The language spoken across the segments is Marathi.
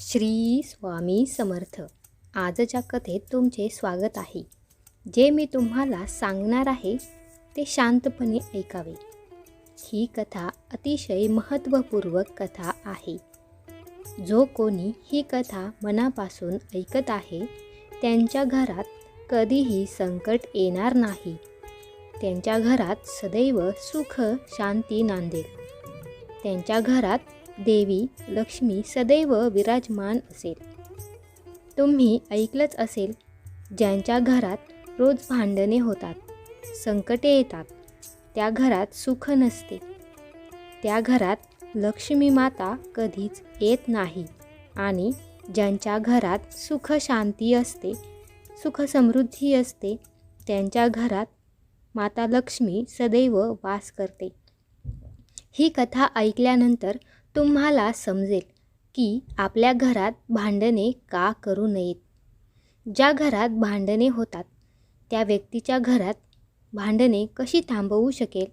श्री स्वामी समर्थ. आजच्या कथेत तुमचे स्वागत आहे. जे मी तुम्हाला सांगणार आहे ते शांतपणे ऐकावे. ही कथा अतिशय महत्त्वपूर्ण कथा आहे. जो कोणी ही कथा मनापासून ऐकत आहे त्यांच्या घरात कधीही संकट येणार नाही. त्यांच्या घरात सदैव सुख शांती नांदेल. त्यांच्या घरात देवी लक्ष्मी सदैव विराजमान असेल. तुम्ही ऐकलंच असेल, ज्यांच्या घरात रोज भांडणे होतात, संकटे येतात, त्या घरात सुख नसते, त्या घरात लक्ष्मी माता कधीच येत नाही. आणि ज्यांच्या घरात सुख शांती असते, सुख समृद्धी असते, त्यांच्या घरात माता लक्ष्मी सदैव वास करते. ही कथा ऐकल्यानंतर तुम्हाला समजेल की आपल्या घरात भांडणे का करू नयेत. ज्या घरात भांडणे होतात त्या व्यक्तीच्या घरात भांडणे कशी थांबवू शकेल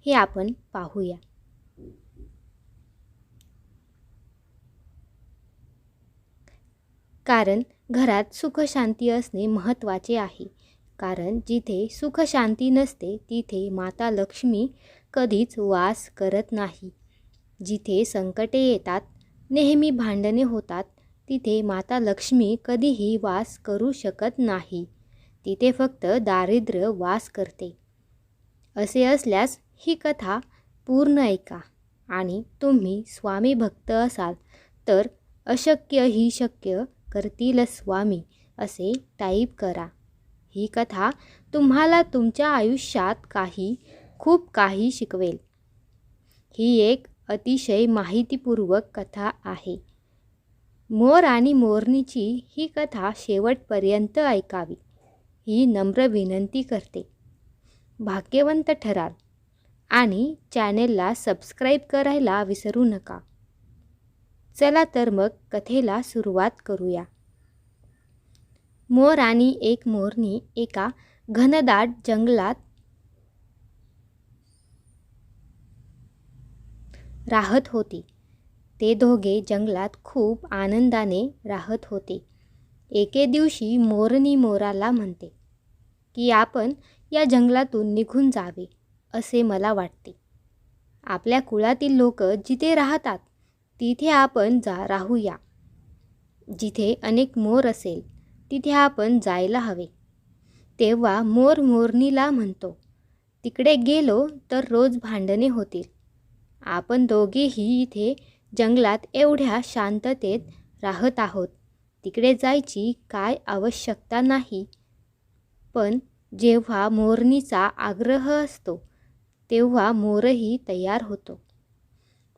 हे आपण पाहूया. कारण घरात सुख शांती असणे महत्त्वाचे आहे. कारण जिथे सुख शांती नसते तिथे माता लक्ष्मी कधीच वास करत नाही. जिथे संकटे येतात, नेहमी भांडणे होतात, तिथे माता लक्ष्मी कधीही वास करू शकत नाही. तिथे फक्त दारिद्र्य वास करते. असे असल्यास ही कथा पूर्ण ऐका. आणि तुम्ही स्वामी भक्त असाल तर अशक्य ही शक्य करतील स्वामी असे टाईप करा. ही कथा तुम्हाला तुमच्या आयुष्यात खूप काही शिकवेल. ही एक अतिशय माहितीपूर्वक कथा आहे. मोर आणि मोरणीची ही कथा शेवटपर्यंत ऐकावी ही नम्र विनंती करते. भाग्यवंत ठराल. आणि चॅनेलला सबस्क्राईब करायला विसरू नका. चला तर मग कथेला सुरुवात करूया. मोर आणि एक मोरणी एका घनदाट जंगलात राहत होती. ते दोघे जंगलात खूप आनंदाने राहत होते. एके दिवशी मोरणी मोराला म्हणते की आपण या जंगलातून निघून जावे असे मला वाटते. आपल्या कुळातील लोक जिथे राहतात तिथे आपण राहूया. जिथे अनेक मोर असेल तिथे आपण जायला हवे. तेव्हा मोर मोरणीला म्हणतो, तिकडे गेलो तर रोज भांडणे होतील. आपण दोघेही इथे जंगलात एवढ्या शांततेत राहत आहोत, तिकडे जायची काय आवश्यकता नाही. पण जेव्हा मोरणीचा आग्रह असतो तेव्हा मोरही तयार होतो.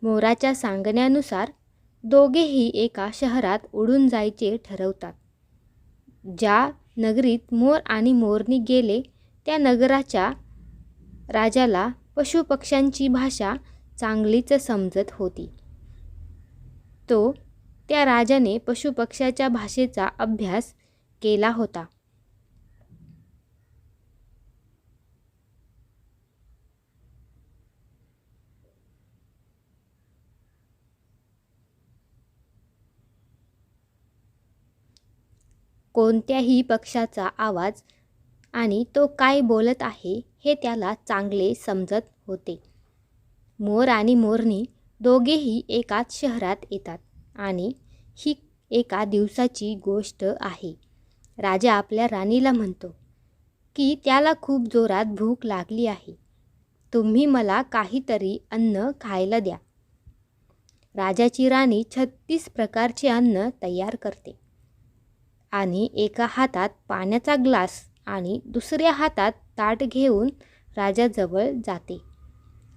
मोराच्या सांगण्यानुसार दोघेही एका शहरात उडून जायचे ठरवतात. ज्या नगरीत मोर आणि मोरणी गेले त्या नगराच्या राजाला पशुपक्ष्यांची भाषा चांगलीच समजत होती. त्या राजाने पशुपक्ष्याच्या भाषेचा अभ्यास केला होता. कोणत्याही पक्षाचा आवाज आणि तो काय बोलत आहे हे त्याला चांगले समजत होते. मोर आणि मोरणी दोघेही एकाच शहरात येतात. आणि ही एका दिवसाची गोष्ट आहे. राजा आपल्या राणीला म्हणतो की त्याला खूप जोरात भूक लागली आहे. तुम्ही मला काहीतरी अन्न खायला द्या. राजाची राणी 36 प्रकारचे अन्न तयार करते आणि एका हातात पाण्याचा ग्लास आणि दुसऱ्या हातात ताट घेऊन राजाजवळ जाते.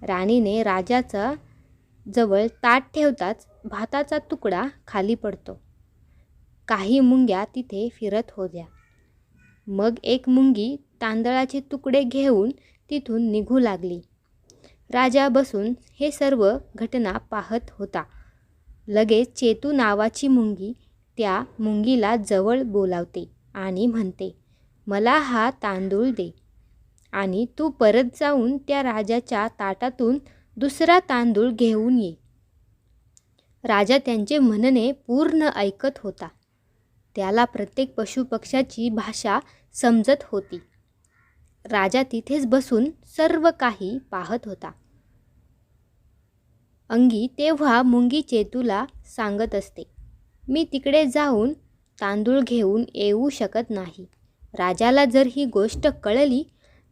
राणीने राजाचा जवळ ताट ठेवताच भाताचा तुकडा खाली पडतो. काही मुंग्या तिथे फिरत होत्या. मग एक मुंगी तांदळाचे तुकडे घेऊन तिथून निघू लागली. राजा बसून हे सर्व घटना पाहत होता. लगेच चेतू नावाची मुंगी त्या मुंगीला जवळ बोलावते आणि म्हणते, मला हा तांदूळ दे आणि तू परत जाऊन त्या राजाच्या ताटातून दुसरा तांदूळ घेऊन ये. राजा त्यांचे म्हणणे पूर्ण ऐकत होता. त्याला प्रत्येक पशुपक्ष्याची भाषा समजत होती. राजा तिथेच बसून सर्व काही पाहत होता. अंगी तेव्हा मुंगी चेतूला सांगत असते, मी तिकडे जाऊन तांदूळ घेऊन येऊ शकत नाही. राजाला जर ही गोष्ट कळली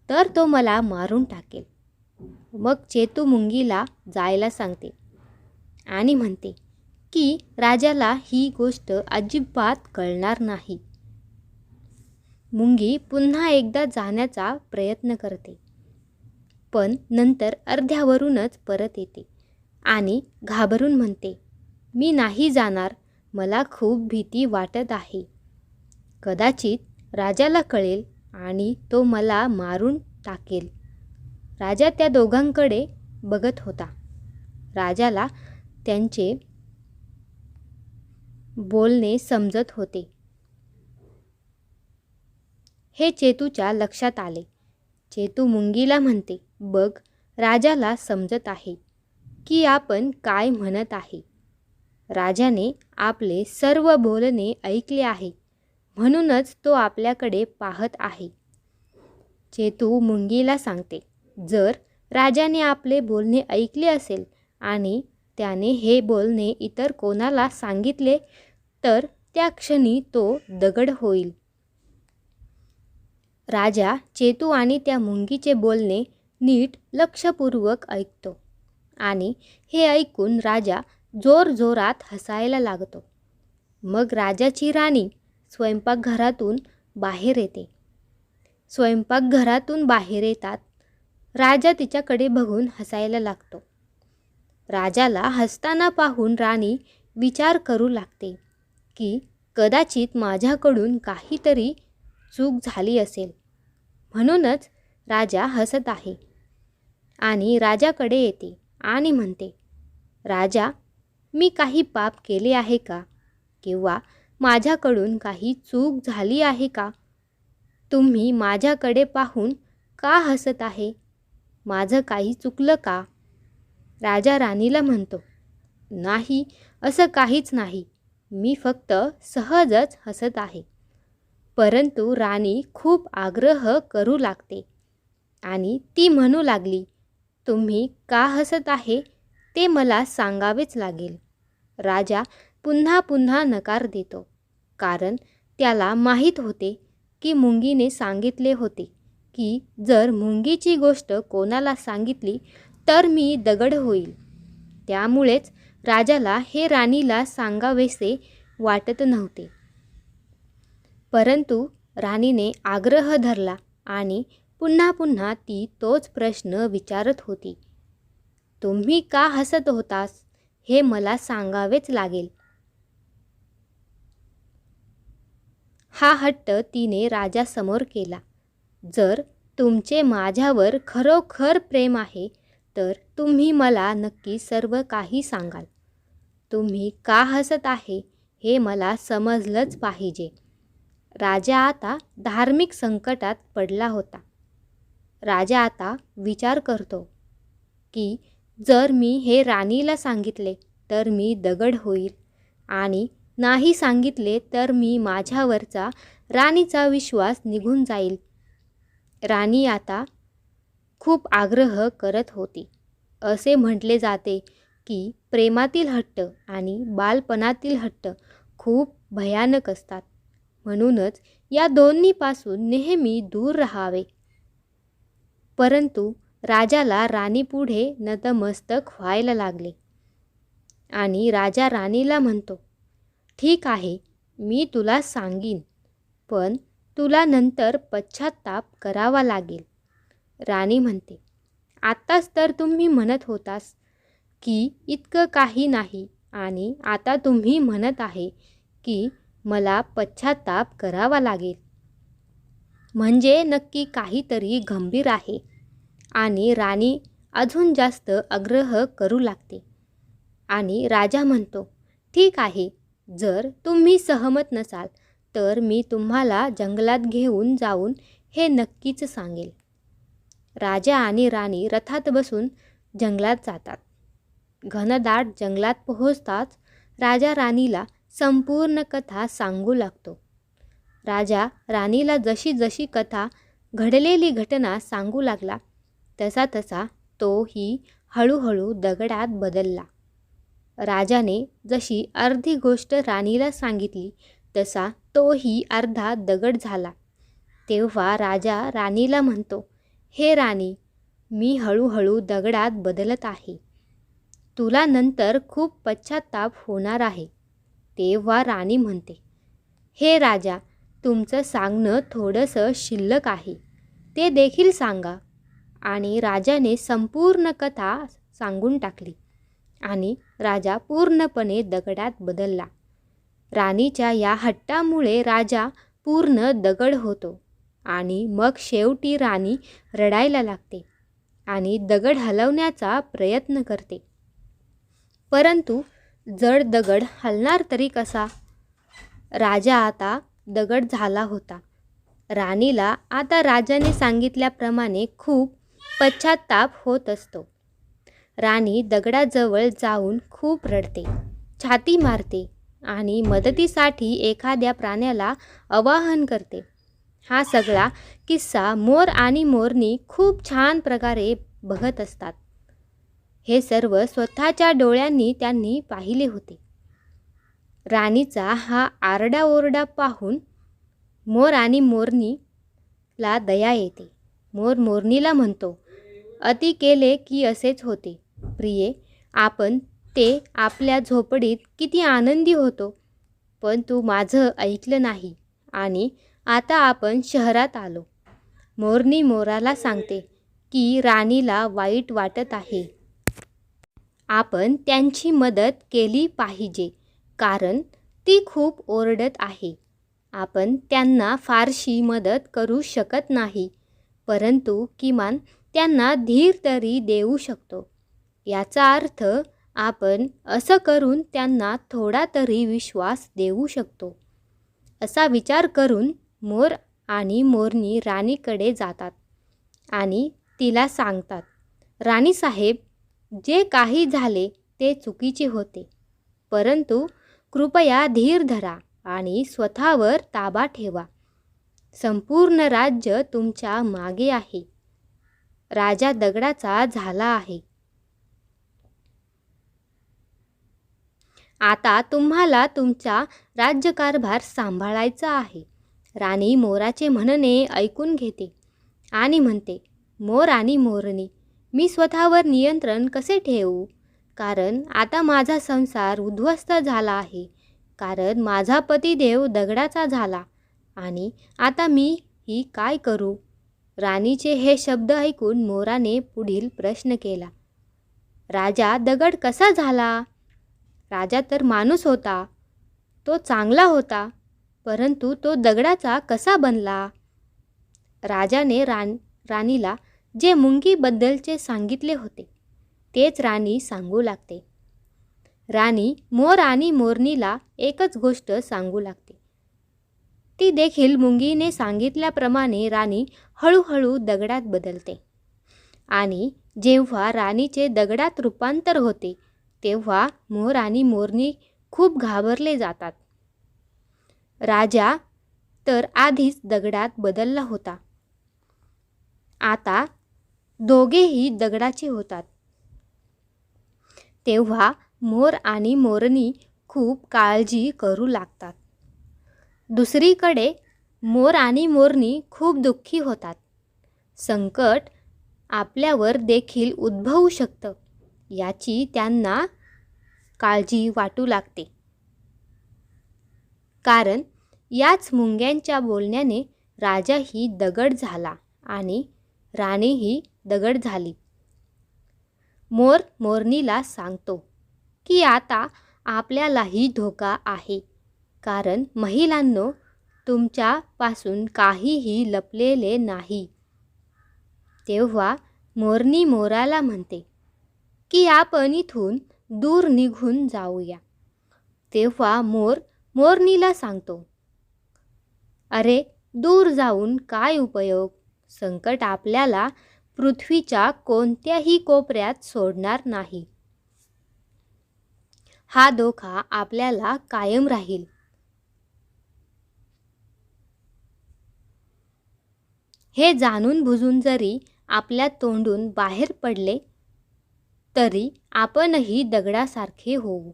तर तो मला मारून टाकेल. मग चेतू मुंगीला जायला सांगते आणि म्हणते की राजाला ही गोष्ट अजिबात कळणार नाही. मुंगी पुन्हा एकदा जाण्याचा प्रयत्न करते, पण नंतर अर्ध्यावरूनच परत येते आणि घाबरून म्हणते, मी नाही जाणार, मला खूप भीती वाटत आहे. कदाचित राजाला कळेल आणि तो मला मारून टाकेल. राजा त्या दोघांकडे बघत होता. राजाला त्यांचे बोलणे समजत होते. हे चेतूच्या लक्षात आले. चेतू मुंगीला म्हणते, बघ, राजाला समजत आहे की आपण काय म्हणत आहे. राजाने आपले सर्व बोलणे ऐकले आहे, म्हणूनच तो आपल्याकडे पाहत आहे. चेतू मुंगीला सांगते, जर राजाने आपले बोलणे ऐकले असेल आणि त्याने हे बोलणे इतर कोणाला सांगितले तर त्या क्षणी तो दगड होईल. राजा चेतू आणि त्या मुंगीचे बोलणे नीट लक्षपूर्वक ऐकतो आणि हे ऐकून राजा जोरजोरात हसायला लागतो. मग राजाची राणी स्वयंपाकघरातून बाहेर येते. स्वयंपाकघरातून बाहेर येतात राजा तिच्याकडे बघून हसायला लागतो. राजाला हसताना पाहून राणी विचार करू लागते की कदाचित माझ्याकडून काहीतरी चूक झाली असेल, म्हणूनच राजा हसत आहे. आणि राजाकडे येते आणि म्हणते, राजा, मी काही पाप केले आहे का? किंवा माझ्याकडून काही चूक झाली आहे का? तुम्ही माझ्याकडे पाहून का हसत आहे? माझं काही चुकलं का? राजा राणीला म्हणतो, नाही, असं काहीच नाही, मी फक्त सहजच हसत आहे. परंतु राणी खूप आग्रह करू लागते आणि ती म्हणू लागली, तुम्ही का हसत आहे ते मला सांगावेच लागेल. राजा पुन्हा पुन्हा नकार देतो, कारण त्याला माहीत होते की मुंगीने सांगितले होते की जर मुंगीची गोष्ट कोणाला सांगितली तर मी दगड होईल. त्यामुळेच राजाला हे राणीला सांगावेसे वाटत नव्हते. परंतु राणीने आग्रह धरला आणि पुन्हा पुन्हा ती तोच प्रश्न विचारत होती. तुम्ही का हसत होतास हे मला सांगावेच लागेल. हा हट्ट तिने राजासमोर केला. जर तुमचे माझ्यावर खरोखर प्रेम आहे तर तुम्ही मला नक्की सर्व काही सांगाल. तुम्ही का हसत आहे हे मला समजलंच पाहिजे. राजा आता धार्मिक संकटात पडला होता. राजा आता विचार करतो की जर मी हे राणीला सांगितले तर मी दगड होईल आणि नाही सांगितले तर मी माझ्यावरचा राणीचा विश्वास निघून जाईल. राणी आता खूप आग्रह करत होती. असे म्हटले जाते की प्रेमातील हट्ट आणि बालपणातील हट्ट खूप भयानक असतात, म्हणूनच या दोन्हीपासून नेहमी दूर राहावे. परंतु राजाला राणीपुढे नतमस्तक व्हायला लागले आणि राजा राणीला म्हणतो, ठीक आहे, मी तुला सांगीन, पण तुला नंतर पश्चात्ताप करावा लागेल. राणी म्हणते, आत्ताच तर तुम्ही म्हणत होतास की इतकं काही नाही आणि आता तुम्ही म्हणत आहे की मला पश्चात्ताप करावा लागेल. म्हणजे नक्की काहीतरी गंभीर आहे. आणि राणी अजून जास्त आग्रह करू लागते आणि राजा म्हणतो, ठीक आहे, जर तुम्ही सहमत नसाल तर मी तुम्हाला जंगलात घेऊन जाऊन हे नक्कीच सांगेल. राजा आणि राणी रथात बसून जंगलात जातात. घनदाट जंगलात पोहोचताच राजा राणीला संपूर्ण कथा सांगू लागतो. राजा राणीला जशी जशी कथा घडलेली घटना सांगू लागला तसा तसा तोही हळूहळू दगडात बदलला. राजाने जशी अर्धी गोष्ट राणीला सांगितली तसा तोही अर्धा दगड झाला. तेव्हा राजा राणीला म्हणतो, हे राणी, मी हळूहळू दगडात बदलत आहे. तुला नंतर खूप पश्चाताप होणार आहे. तेव्हा राणी म्हणते, हे राजा, तुमचं सांगणं थोडंसं शिल्लक आहे, ते देखील सांगा. आणि राजाने संपूर्ण कथा सांगून टाकली आणि राजा पूर्णपणे दगडात बदलला. राणीच्या या हट्टामुळे राजा पूर्ण दगड होतो आणि मग शेवटी राणी रडायला लागते आणि दगड हलवण्याचा प्रयत्न करते. परंतु जड दगड हलणार तरी कसा? राजा आता दगड झाला होता. राणीला आता राजाने सांगितल्याप्रमाणे खूप पश्चाताप होत असतो. राणी दगडाजवळ जाऊन खूप रडते, छाती मारते आणि मदतीसाठी एखाद्या प्राण्याला आवाहन करते. हा सगळा किस्सा मोर आणि मोरनी खूप छान प्रकारे बघत असतात. हे सर्व स्वतःच्या डोळ्यांनी त्यांनी पाहिले होते. राणीचा हा आरडाओरडा पाहून मोर आणि मोरणीला दया येते. मोर मोरणीला म्हणतो, अति केले की असेच होते. प्रिये, आपण ते आपल्या झोपडीत किती आनंदी होतो, पण तू माझं ऐकलं नाही आणि आता आपण शहरात आलो. मोरनी मोराला सांगते की राणीला वाईट वाटत आहे. आपण त्यांची मदत केली पाहिजे कारण ती खूप ओरडत आहे. आपण त्यांना फारशी मदत करू शकत नाही, परंतु किमान त्यांना धीर तरी देऊ शकतो. याचा अर्थ आपण असं करून त्यांना थोडा तरी विश्वास देऊ शकतो. असा विचार करून मोर आणि मोरनी राणीकडे जातात आणि तिला सांगतात, राणीसाहेब, जे काही झाले ते चुकीचे होते, परंतु कृपया धीर धरा आणि स्वतःवर ताबा ठेवा. संपूर्ण राज्य तुमच्या मागे आहे. राजा दगडाचा झाला आहे. आता तुम्हाला तुमचा राज्यकारभार सांभाळायचा आहे. राणी मोराचे म्हणणे ऐकून घेते आणि म्हणते, मोर आणि मोरनी, मी स्वतःवर नियंत्रण कसे ठेवू? कारण आता माझा संसार उद्ध्वस्त झाला आहे. कारण माझा पतिदेव दगडाचा झाला आणि आता मी ही काय करू? राणीचे हे शब्द ऐकून मोराने पुढील प्रश्न केला, राजा दगड कसा झाला? राजा तर माणूस होता, तो चांगला होता, परंतु तो दगडाचा कसा बनला? राजाने राणीला जे मुंगीबद्दलचे सांगितले होते तेच राणी सांगू लागते. राणी मोर आणि मोरणीला एकच गोष्ट सांगू लागते. ती देखील मुंगीने सांगितल्याप्रमाणे राणी हळूहळू दगडात बदलते आणि जेव्हा राणीचे दगडात रूपांतर होते तेव्हा मोर आणि मोरनी खूप घाबरले जातात. राजा तर आधीच दगडात बदलला होता, आता दोघेही दगडाचे होतात. तेव्हा मोर आणि मोरनी खूप काळजी करू लागतात. दुसरीकडे मोर आणि मोरनी खूप दुःखी होतात. संकट आपल्यावर देखील उद्भवू शकतं याची त्यांना काळजी वाटू लागते. कारण याच मुंग्यांच्या बोलण्याने राजाही दगड झाला आणि राणीही दगड झाली. मोर मोरणीला सांगतो की आता आपल्यालाही धोका आहे, कारण महिलांनो, तुमच्यापासून काहीही लपलेले नाही. तेव्हा मोरनी मोराला म्हणते की आपण इथून दूर निघून जाऊया. तेव्हा मोर मोरणीला सांगतो, अरे, दूर जाऊन काय उपयोग? संकट आपल्याला पृथ्वीच्या कोणत्याही कोपऱ्यात सोडणार नाही. हा धोका आपल्याला कायम राहील. हे जाणून बुजून जरी आपल्या तोंडून बाहेर पडले तरी आपणही दगडासारखे होऊ.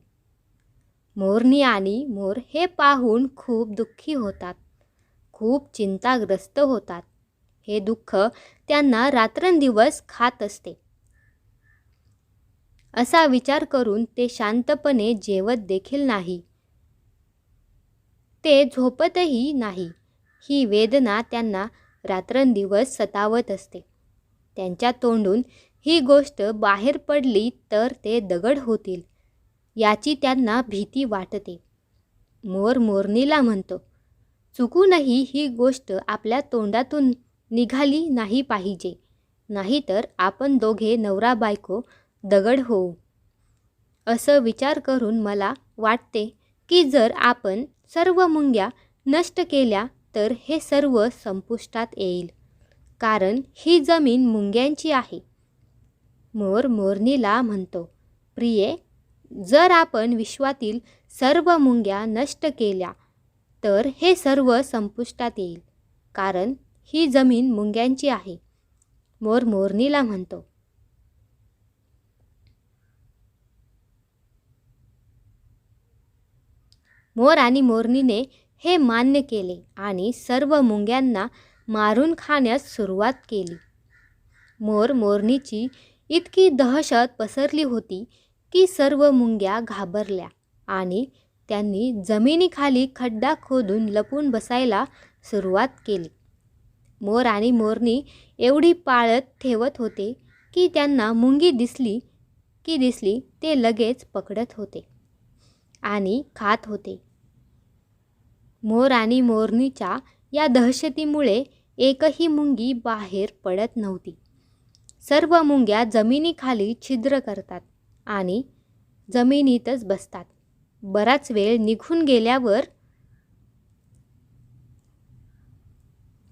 मोरनी आणि मोर हे पाहून खूप दुःखी होतात, खूप चिंताग्रस्त होतात. हे दुःख त्यांना रात्रंदिवस खात असते. असा विचार करून ते शांतपणे जेवत देखील नाही, ते झोपतही नाही. ही वेदना त्यांना रात्रंदिवस सतावत असते. त्यांच्या तोंडून ही गोष्ट बाहेर पडली तर ते दगड होतील याची त्यांना भीती वाटते. मोर मोरणीला म्हणतो, चुकूनही ही गोष्ट आपल्या तोंडातून निघाली नाही पाहिजे, नाहीतर आपण दोघे नवरा बायको दगड होऊ. असं विचार करून मला वाटते की जर आपण सर्व मुंग्या नष्ट केल्या तर हे सर्व संपुष्टात येईल, कारण ही जमीन मुंग्यांची आहे. मोर मोरणीला म्हणतो, प्रिये, जर आपण विश्वातील सर्व मुंग्या नष्ट केल्या तर हे सर्व संपुष्टात येईल, कारण ही जमीन मुंग्यांची आहे. मोर मोरणीला म्हणतो, मोर आणि मोरणीने हे मान्य केले आणि सर्व मुंग्यांना मारून खाण्यास सुरुवात केली. मोर मोरणीची इतकी दहशत पसरली होती की सर्व मुंग्या घाबरल्या आणि त्यांनी जमिनीखाली खड्डा खोदून लपून बसायला सुरुवात केली. मोर आणि मोरणी एवढी पाळत ठेवत होते की त्यांना मुंगी दिसली ते लगेच पकडत होते आणि खात होते. मोर आणि मोरणीच्या या दहशतीमुळे एकही मुंगी बाहेर पडत नव्हती. सर्व मुंग्या जमिनीखाली छिद्र करतात आणि जमिनीतच बसतात. बराच वेळ निघून गेल्यावर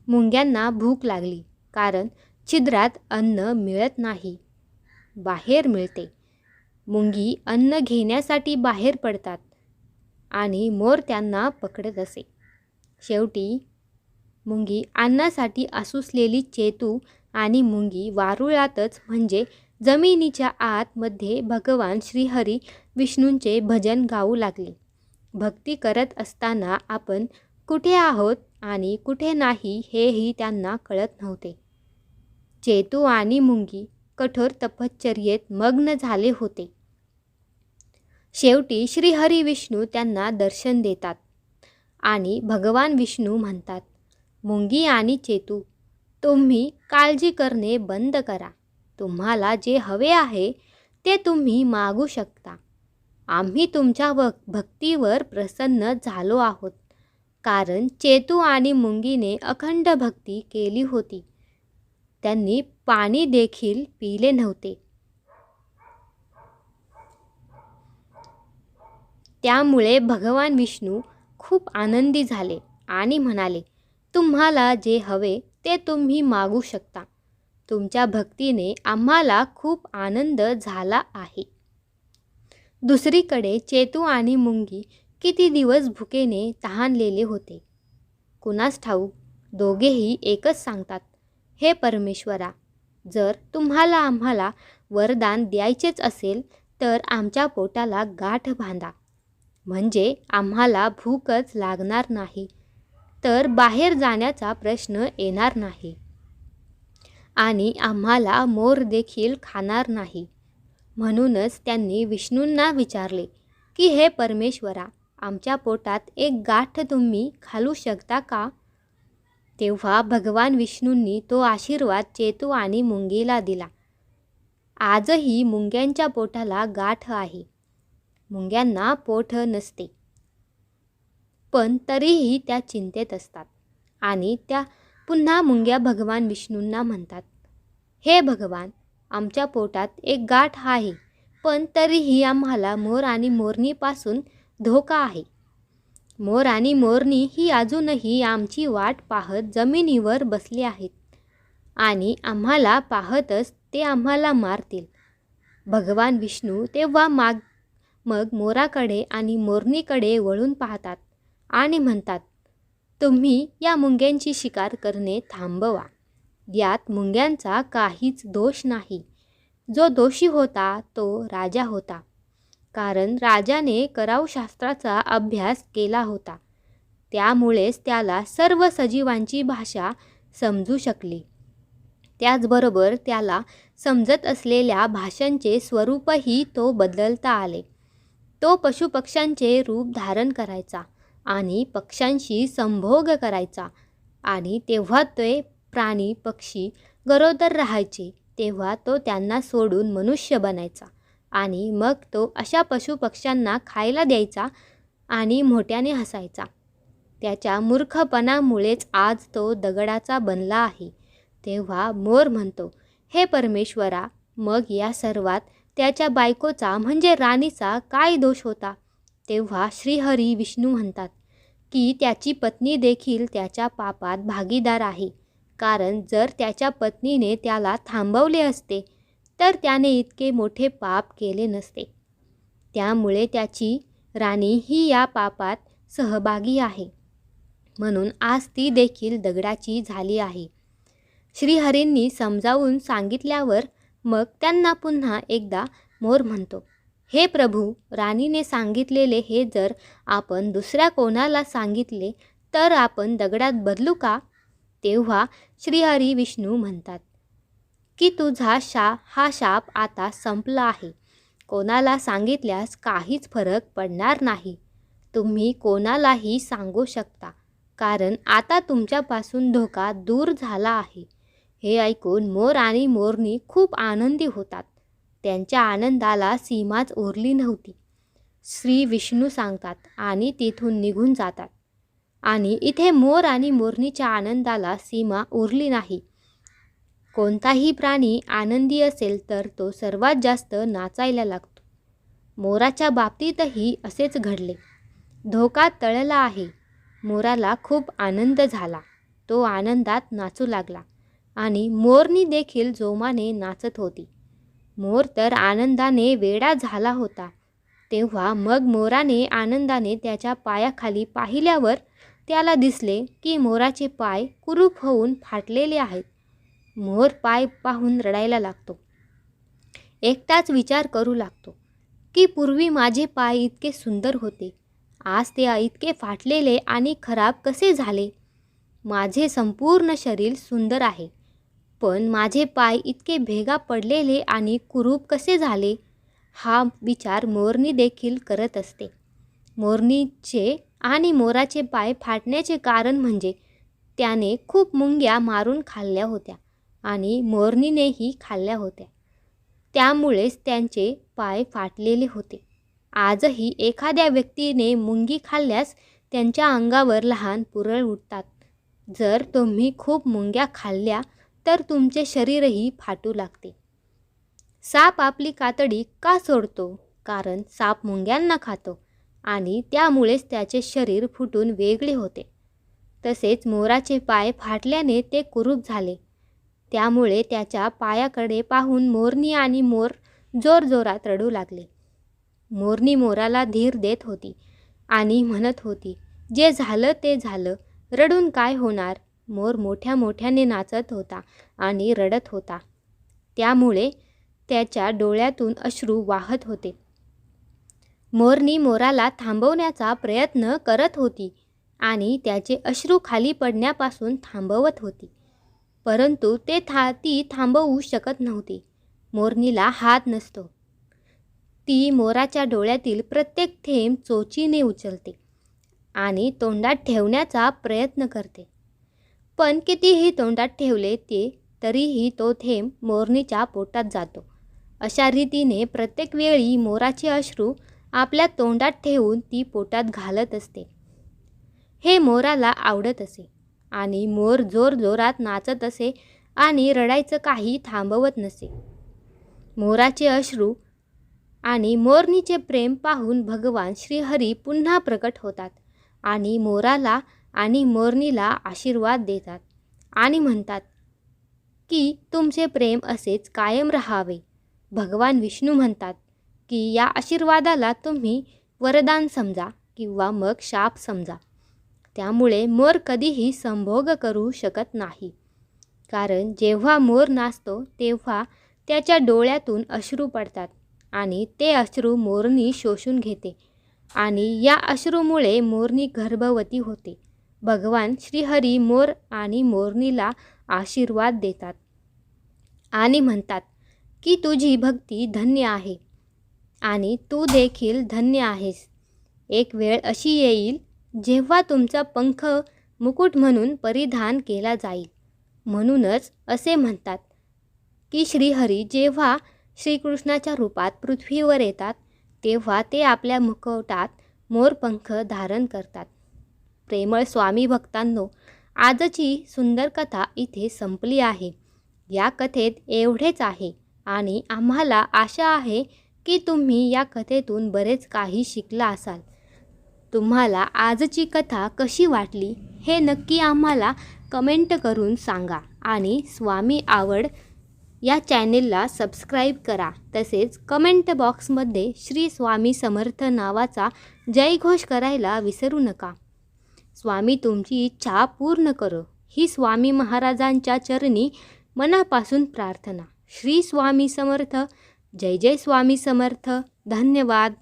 मुंग्यांना भूक लागली, कारण छिद्रात अन्न मिळत नाही, बाहेर मिळते. मुंगी अन्न घेण्यासाठी बाहेर पडतात आणि मोर त्यांना पकडत असे. शेवटी मुंगी अन्नासाठी आसुसलेली चेतू आणि मुंगी वारुळातच म्हणजे जमिनीच्या आतमध्ये भगवान श्रीहरी विष्णूंचे भजन गाऊ लागले. भक्ती करत असताना आपण कुठे आहोत आणि कुठे नाही हेही त्यांना कळत नव्हते. चेतू आणि मुंगी कठोर तपश्चर्येत मग्न झाले होते. शेवटी श्रीहरी विष्णू त्यांना दर्शन देतात आणि भगवान विष्णू म्हणतात, मुंगी आणि चेतू, तुम्ही काळजी करणे बंद करा. तुम्हाला जे हवे आहे ते तुम्ही मागू शकता. आम्ही तुमच्या भक्तीवर प्रसन्न झालो आहोत, कारण चेतू आणि मुंगीने अखंड भक्ती केली होती. त्यांनी पाणी देखील पिले नव्हते. त्यामुळे भगवान विष्णू खूप आनंदी झाले आणि म्हणाले, तुम्हाला जे हवे ते तुम्ही मागू शकता. तुमच्या भक्तीने आम्हाला खूप आनंद झाला आहे. दुसरीकडे चेतू आणि मुंगी किती दिवस भुकेने तहानलेले होते. कुणास ठाऊक, दोघेही एकच सांगतात, हे परमेश्वरा, जर तुम्हाला आम्हाला वरदान द्यायचेच असेल तर आमच्या पोटाला गाठ बांधा, म्हणजे आम्हाला भूकच लागणार नाही, तर बाहेर जाण्याचा प्रश्न येणार नाही आणि आम्हाला मोर देखील खाणार नाही. म्हणूनच त्यांनी विष्णूंना विचारले की हे परमेश्वरा, आमच्या पोटात एक गाठ तुम्ही घालू शकता का? तेव्हा भगवान विष्णूंनी तो आशीर्वाद चेतू आणि मुंगीला दिला. आजही मुंग्यांच्या पोटाला गाठ आहे. मुंग्यांना पोट नसते, पण तरीही त्या चिंतेत असतात आणि त्या पुन्हा मुंग्या भगवान विष्णूंना म्हणतात, हे भगवान, आमच्या पोटात एक गाठ आहे, पण तरीही आम्हाला मोर आणि मोरणीपासून धोका आहे. मोर आणि मोरणी ही अजूनही आमची वाट पाहत जमिनीवर बसली आहेत आणि आम्हाला पाहतच ते आम्हाला मारतील. भगवान विष्णू तेव्हा मग मोराकडे आणि मोरणीकडे वळून पाहतात आणि म्हणतात, तुम्ही या मुंग्यांची शिकार करणे थांबवा. यात मुंग्यांचा काहीच दोष नाही. जो दोषी होता तो राजा होता, कारण राजाने करावशास्त्राचा अभ्यास केला होता. त्यामुळेच त्याला सर्व सजीवांची भाषा समजू शकली. त्याचबरोबर त्याला समजत असलेल्या भाषांचे स्वरूपही तो बदलता आले. तो पशुपक्ष्यांचे रूप धारण करायचा आणि पक्ष्यांशी संभोग करायचा. आणि तेव्हा ते प्राणी पक्षी गरोदर राहायचे तेव्हा तो त्यांना सोडून मनुष्य बनायचा आणि मग तो अशा पशुपक्ष्यांना खायला द्यायचा आणि मोठ्याने हसायचा. त्याच्या मूर्खपणामुळेच आज तो दगडाचा बनला आहे. तेव्हा मोर म्हणतो, हे परमेश्वरा, मग या सर्वात त्याच्या बायकोचा म्हणजे राणीचा काय दोष होता? तेव्हा श्रीहरी विष्णू म्हणतात की त्याची पत्नी देखील त्याच्या पापात भागीदार आहे. कारण जर त्याच्या पत्नीने त्याला थांबवले असते तर त्याने इतके मोठे पाप केले नसते. त्यामुळे त्याची राणी ही या पापात सहभागी आहे. म्हणून आज ती देखील दगडाची झाली आहे. श्रीहरींनी समजावून सांगितल्यावर मग त्यांना पुन्हा एकदा मोर म्हणतो, हे प्रभू, राणीने सांगितलेले हे जर आपण दुसऱ्या कोणाला सांगितले तर आपण दगडात बदलू का? तेव्हा श्रीहरी विष्णू म्हणतात की तुझा हा शाप आता संपला आहे. कोणाला सांगितल्यास काहीच फरक पडणार नाही. तुम्ही कोणालाही सांगू शकता, कारण आता तुमच्यापासून धोका दूर झाला आहे. हे ऐकून मोर आणि मोरणी खूप आनंदी होतात. त्यांच्या आनंदाला सीमाच उरली नव्हती. श्री विष्णू सांगतात आणि तिथून निघून जातात. आणि इथे मोर आणि मोरणीच्या आनंदाला सीमा उरली नाही. कोणताही प्राणी आनंदी असेल तर तो सर्वात जास्त नाचायला लागतो. मोराच्या बाबतीतही असेच घडले. धोका टळला आहे. मोराला खूप आनंद झाला. तो आनंदात नाचू लागला आणि मोरणी देखील जोमाने नाचत होती. मोर तर आनंदाने वेडा झाला होता. तेव्हा मग मोराने आनंदाने त्याच्या पायाखाली पाहिल्यावर त्याला दिसले की मोराचे पाय कुरूप होऊन फाटलेले आहेत. मोर पाय पाहून रडायला लागतो. एकटाच विचार करू लागतो की पूर्वी माझे पाय इतके सुंदर होते, आज ते इतके फाटलेले आणि खराब कसे झाले? माझे संपूर्ण शरीर सुंदर आहे, पण माझे पाय इतके भेगा पडलेले आणि कुरूप कसे झाले? हा विचार मोरणी देखील करत असते. मोरणीचे आणि मोराचे पाय फाटण्याचे कारण म्हणजे त्याने खूप मुंग्या मारून खाल्ल्या होत्या आणि मोरणीनेही खाल्ल्या होत्या. त्यामुळेच त्यांचे पाय फाटलेले होते. आजही एखाद्या व्यक्तीने मुंगी खाल्ल्यास त्यांच्या अंगावर लहान पुरळ उठतात. जर तुम्ही खूप मुंग्या खाल्ल्या तर तुमचे शरीरही फाटू लागते. साप आपली कातडी का सोडतो? कारण साप मुंग्यांना खातो आणि त्यामुळेच त्याचे शरीर फुटून वेगळे होते. तसेच मोराचे पाय फाटल्याने ते कुरूप झाले. त्यामुळे त्याच्या पायाकडे पाहून मोरणी आणि मोर जोरजोरात रडू लागले. मोरणी मोराला धीर देत होती आणि म्हणत होती, जे झालं ते झालं, रडून काय होणार? मोर मोठ्या मोठ्याने नाचत होता आणि रडत होता. त्यामुळे त्याच्या डोळ्यातून अश्रू वाहत होते. मोरणी मोराला थांबवण्याचा प्रयत्न करत होती आणि त्याचे अश्रू खाली पडण्यापासून थांबवत होती, परंतु ती थांबवू शकत नव्हती. मोरणीला हात नसतो. ती मोराच्या डोळ्यातील प्रत्येक थेंब चोचीने उचलते आणि तोंडात ठेवण्याचा प्रयत्न करते. पण कितीही तोंडात ठेवले तरीही तो थेंब मोरणीच्या पोटात जातो. अशा रीतीने प्रत्येक वेळी मोराचे अश्रू आपल्या तोंडात ठेवून ती पोटात घालत असते. हे मोराला आवडत असे आणि मोर जोरजोरात नाचत असे आणि रडायचं काही थांबवत नसे. मोराचे अश्रू आणि मोरणीचे प्रेम पाहून भगवान श्रीहरी पुन्हा प्रकट होतात आणि मोराला आणि मोरणीला आशीर्वाद देतात आणि म्हणतात की तुमचे प्रेम असेच कायम राहावे. भगवान विष्णू म्हणतात की या आशीर्वादाला तुम्ही वरदान समजा किंवा मग शाप समजा. त्यामुळे मोर कधीही संभोग करू शकत नाही. कारण जेव्हा मोर नाचतो तेव्हा त्याच्या डोळ्यातून अश्रू पडतात आणि ते अश्रू मोरनी शोषून घेते आणि या अश्रूमुळे मोरनी गर्भवती होते. भगवान श्रीहरी मोर आणि मोरणीला आशीर्वाद देतात आणि म्हणतात की तुझी भक्ती धन्य आहे आणि तू देखील धन्य आहेस. एक वेळ अशी येईल जेव्हा तुमचा पंख मुकुट म्हणून परिधान केला जाईल. म्हणूनच असे म्हणतात की श्रीहरी जेव्हा श्रीकृष्णाच्या रूपात पृथ्वीवर येतात तेव्हा ते आपल्या मुखवटात मोरपंख धारण करतात. प्रेमळ स्वामी भक्तांनो, आजची सुंदर कथा इथे संपली आहे. या कथेत एवढेच आहे आणि आम्हाला आशा आहे की तुम्ही या कथेतून बरेच काही शिकला असाल. तुम्हाला आजची कथा कशी वाटली हे नक्की आम्हाला कमेंट करून सांगा आणि स्वामी आवड या चॅनेलला सबस्क्राईब करा. तसेच कमेंट बॉक्समध्ये श्री स्वामी समर्थ नावाचा जयघोष करायला विसरू नका. स्वामी तुमची इच्छा पूर्ण करो ही स्वामी महाराजांच्या चरणी मनापासून प्रार्थना. श्री स्वामी समर्थ. जय जय स्वामी समर्थ. धन्यवाद.